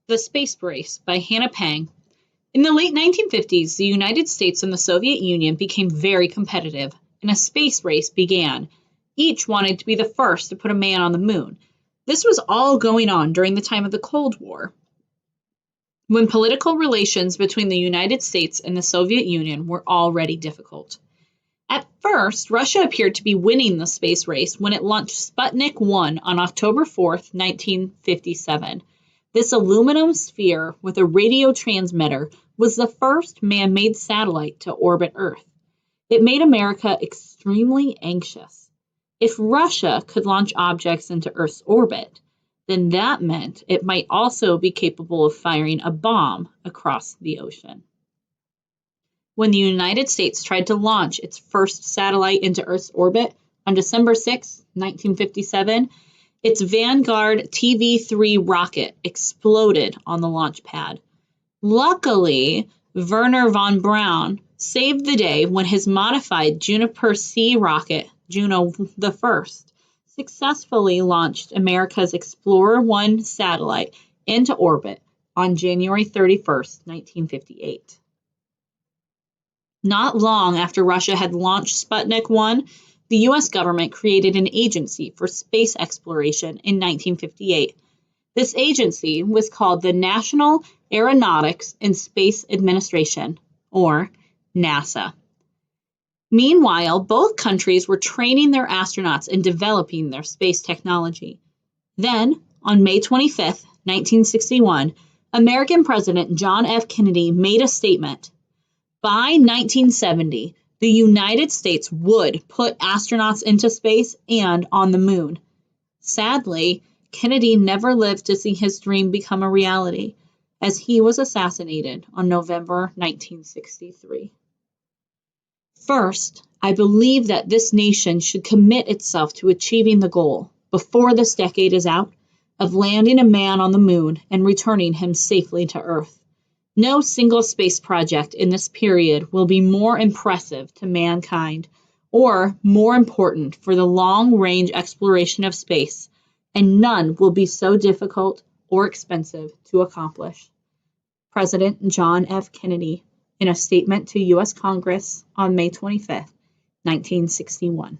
The Space Race by Hannah Pang. In the late 1950s, the United States and the Soviet Union became very competitive, and a space race began. Each wanted to be the first to put a man on the moon. This was all going on during the time of the Cold War, when political relations between the United States and the Soviet Union were already difficult. At first, Russia appeared to be winning the space race when it launched Sputnik 1 on October 4, 1957. This aluminum sphere with a radio transmitter was the first man-made satellite to orbit Earth. It made America extremely anxious. If Russia could launch objects into Earth's orbit, then that meant it might also be capable of firing a bomb across the ocean. When the United States tried to launch its first satellite into Earth's orbit on December 6, 1957, its Vanguard TV-3 rocket exploded on the launch pad. Luckily, Wernher von Braun saved the day when his modified Juniper C rocket, Juno I, successfully launched America's Explorer 1 satellite into orbit on January 31, 1958. Not long after Russia had launched Sputnik 1, the U.S. government created an agency for space exploration in 1958. This agency was called the National Aeronautics and Space Administration, or NASA. Meanwhile, both countries were training their astronauts and developing their space technology. Then, on May 25, 1961, American President John F. Kennedy made a statement. By 1970, the United States would put astronauts into space and on the moon. Sadly, Kennedy never lived to see his dream become a reality, as he was assassinated on November 1963. First, I believe that this nation should commit itself to achieving the goal, before this decade is out, of landing a man on the moon and returning him safely to Earth. No single space project in this period will be more impressive to mankind or more important for the long-range exploration of space, and none will be so difficult or expensive to accomplish. President John F. Kennedy, in a statement to U.S. Congress on May 25, 1961.